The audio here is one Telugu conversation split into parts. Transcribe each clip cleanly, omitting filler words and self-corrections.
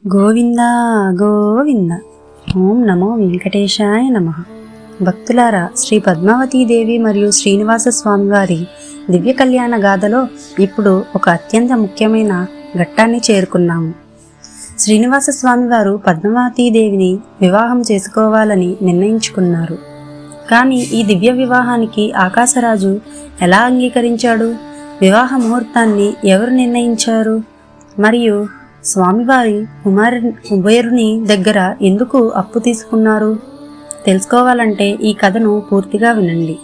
గోవింద గోవింద. ఓం నమో వెంకటేశాయ నమః. భక్తులారా, శ్రీ పద్మావతీదేవి మరియు శ్రీనివాస స్వామివారి దివ్య కళ్యాణ గాథలో ఇప్పుడు ఒక అత్యంత ముఖ్యమైన ఘట్టాన్ని చేరుకున్నాము. శ్రీనివాస స్వామివారు పద్మావతీదేవిని వివాహం చేసుకోవాలని నిర్ణయించుకున్నారు. కానీ ఈ దివ్య వివాహానికి ఆకాశరాజు ఎలా అంగీకరించాడు? వివాహ ముహూర్తాన్ని ఎవరు నిర్ణయించారు? మరియు స్వామివారి కుబేరుని దగ్గర ఎందుకు అప్పు తీసుకున్నారు? తెలుసుకోవాలంటే ఈ కథను పూర్తిగా వినండి.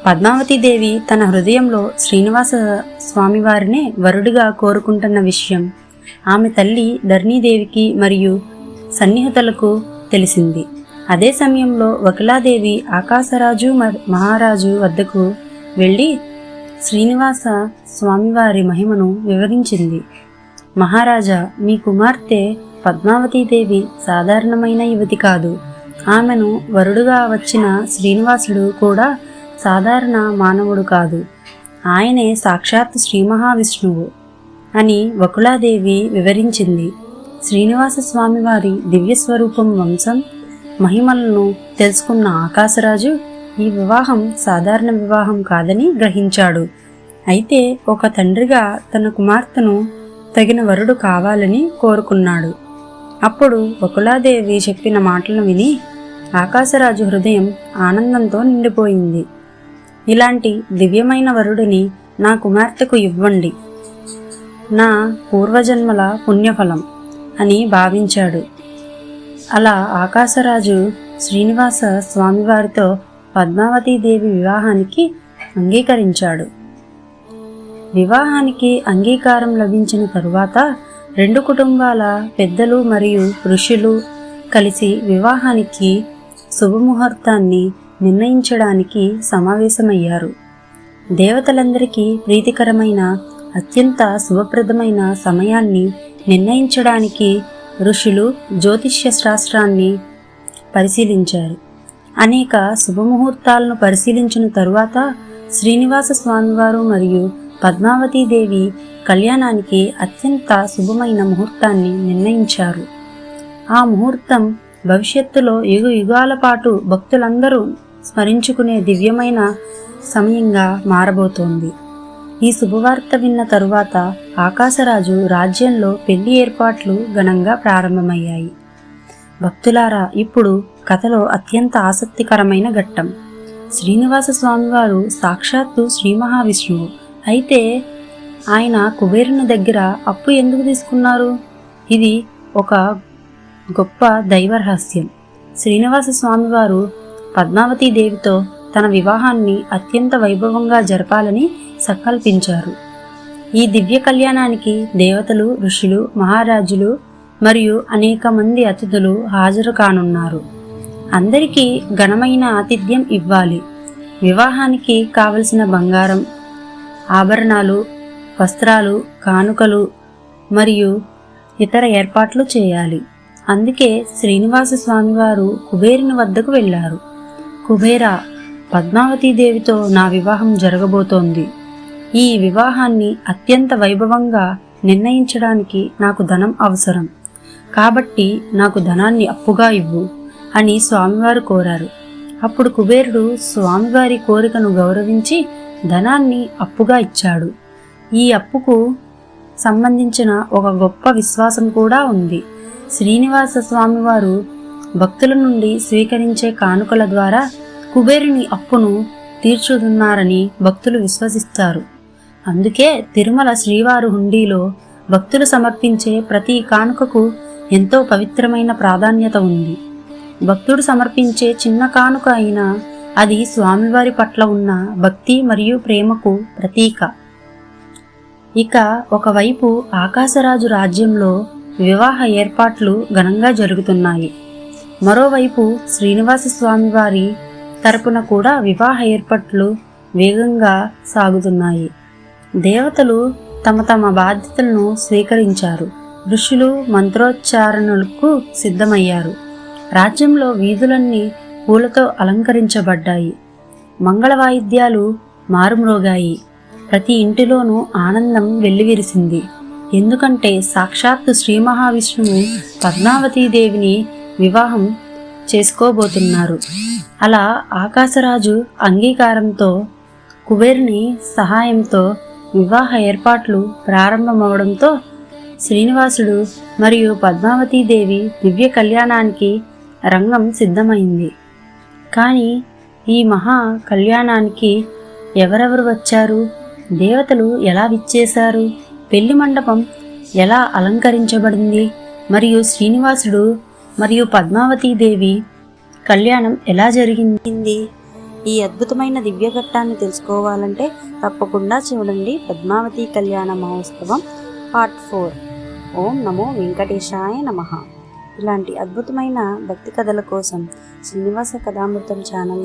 పద్మావతీదేవి తన హృదయంలో శ్రీనివాస స్వామివారినే వరుడిగా కోరుకుంటున్న విషయం ఆమె తల్లి ధరణీదేవికి మరియు సన్నిహితులకు తెలిసింది. అదే సమయంలో వకులాదేవి ఆకాశరాజు మహారాజు వద్దకు వెళ్ళి శ్రీనివాస స్వామివారి మహిమను వివరించింది. మహారాజా, మీ కుమార్తె పద్మావతీదేవి సాధారణమైన యువతి కాదు. ఆమెను వరుడుగా వచ్చిన శ్రీనివాసుడు కూడా సాధారణ మానవుడు కాదు. ఆయనే సాక్షాత్ శ్రీ మహావిష్ణువు అని వకులాదేవి వివరించింది. శ్రీనివాస స్వామివారి దివ్యస్వరూపం, వంశం, మహిమలను తెలుసుకున్న ఆకాశరాజు ఈ వివాహం సాధారణ వివాహం కాదని గ్రహించాడు. అయితే ఒక తండ్రిగా తన కుమార్తెను తగిన వరుడు కావాలని కోరుకున్నాడు. అప్పుడు వకులాదేవి చెప్పిన మాటలను విని ఆకాశరాజు హృదయం ఆనందంతో నిండిపోయింది. ఇలాంటి దివ్యమైన వరుడిని నా కుమార్తెకు ఇవ్వండి, నా పూర్వజన్మల పుణ్యఫలం అని భావించాడు. అలా ఆకాశరాజు శ్రీనివాస స్వామివారితో పద్మావతీదేవి వివాహానికి అంగీకరించాడు. వివాహానికి అంగీకారం లభించిన తరువాత రెండు కుటుంబాల పెద్దలు మరియు ఋషులు కలిసి వివాహానికి శుభముహూర్తాన్ని నిర్ణయించడానికి సమావేశమయ్యారు. దేవతలందరికీ ప్రీతికరమైన అత్యంత శుభప్రదమైన సమయాన్ని నిర్ణయించడానికి ఋషులు జ్యోతిష్య శాస్త్రాన్ని పరిశీలించారు. అనేక శుభముహూర్తాలను పరిశీలించిన తరువాత శ్రీనివాస స్వామివారు మరియు పద్మావతీదేవి కళ్యాణానికి అత్యంత శుభమైన ముహూర్తాన్ని నిర్ణయించారు. ఆ ముహూర్తం భవిష్యత్తులో యుగాల పాటు భక్తులందరూ స్మరించుకునే దివ్యమైన సమయంగా మారబోతోంది. ఈ శుభవార్త విన్న తరువాత ఆకాశరాజు రాజ్యంలో పెళ్లి ఏర్పాట్లు ఘనంగా ప్రారంభమయ్యాయి. భక్తులారా, ఇప్పుడు కథలో అత్యంత ఆసక్తికరమైన ఘట్టం. శ్రీనివాస స్వామివారు సాక్షాత్తు శ్రీ మహావిష్ణువు. అయితే ఆయన కుబేరుని దగ్గర అప్పు ఎందుకు తీసుకున్నారు? ఇది ఒక గొప్ప దైవ రహస్యం. శ్రీనివాస స్వామివారు పద్మావతీదేవితో తన వివాహాన్ని అత్యంత వైభవంగా జరపాలని సంకల్పించారు. ఈ దివ్య కళ్యాణానికి దేవతలు, ఋషులు, మహారాజులు మరియు అనేక మంది అతిథులు హాజరు కానున్నారు. అందరికీ ఘనమైన ఆతిథ్యం ఇవ్వాలి. వివాహానికి కావలసిన బంగారం, ఆభరణాలు, వస్త్రాలు, కానుకలు మరియు ఇతర ఏర్పాట్లు చేయాలి. అందుకే శ్రీనివాస స్వామివారు కుబేరుని వద్దకు వెళ్ళారు. కుబేరా, పద్మావతీదేవితో నా వివాహం జరగబోతోంది. ఈ వివాహాన్ని అత్యంత వైభవంగా నిర్ణయించడానికి నాకు ధనం అవసరం. కాబట్టి నాకు ధనాన్ని అప్పుగా ఇవ్వు అని స్వామివారు కోరారు. అప్పుడు కుబేరుడు స్వామివారి కోరికను గౌరవించి ధనాన్ని అప్పుగా ఇచ్చాడు. ఈ అప్పుకు సంబంధించిన ఒక గొప్ప విశ్వాసం కూడా ఉంది. శ్రీనివాస స్వామివారు భక్తుల నుండి స్వీకరించే కానుకల ద్వారా కుబేరుని అప్పును తీర్చుతున్నారని భక్తులు విశ్వసిస్తారు. అందుకే తిరుమల శ్రీవారు హుండీలో భక్తులు సమర్పించే ప్రతి కానుకకు ఎంతో పవిత్రమైన ప్రాధాన్యత ఉంది. భక్తుడు సమర్పించే చిన్న కానుక అయినా అది స్వామివారి పట్ల ఉన్న భక్తి మరియు ప్రేమకు ప్రతీక. ఇక ఒకవైపు ఆకాశరాజు రాజ్యంలో వివాహ ఏర్పాట్లు ఘనంగా జరుగుతున్నాయి. మరోవైపు శ్రీనివాస స్వామివారి తరపున కూడా వివాహ ఏర్పాట్లు వేగంగా సాగుతున్నాయి. దేవతలు తమ తమ బాధ్యతలను స్వీకరించారు. ఋషులు మంత్రోచ్చారణలకు సిద్ధమయ్యారు. రాజ్యంలో వీధులన్నీ పూలతో అలంకరించబడ్డాయి. మంగళ వాయిద్యాలు మారుమ్రోగాయి. ప్రతి ఇంటిలోనూ ఆనందం వెల్లివిరిసింది. ఎందుకంటే సాక్షాత్తు శ్రీ మహావిష్ణువు పద్మావతీదేవిని వివాహం చేసుకోబోతున్నారు. అలా ఆకాశరాజు అంగీకారంతో కుబేరుని సహాయంతో వివాహ ఏర్పాట్లు ప్రారంభమవడంతో శ్రీనివాసుడు మరియు పద్మావతీదేవి దివ్య కళ్యాణానికి రంగం సిద్ధమైంది. కానీ ఈ మహా కళ్యాణానికి ఎవరెవరు వచ్చారు, దేవతలు ఎలా విచ్చేశారు, పెళ్లి మండపం ఎలా అలంకరించబడింది, మరియు శ్రీనివాసుడు మరియు పద్మావతీదేవి కళ్యాణం ఎలా జరిగింది, ఈ అద్భుతమైన దివ్య ఘట్టాన్ని తెలుసుకోవాలంటే తప్పకుండా చూడండి పద్మావతి కళ్యాణ మహోత్సవం పార్ట్ 4. ఓం నమో వెంకటేశాయ నమః. ఇలాంటి అద్భుతమైన భక్తి కథల కోసం శ్రీనివాస కథామృతం ఛానల్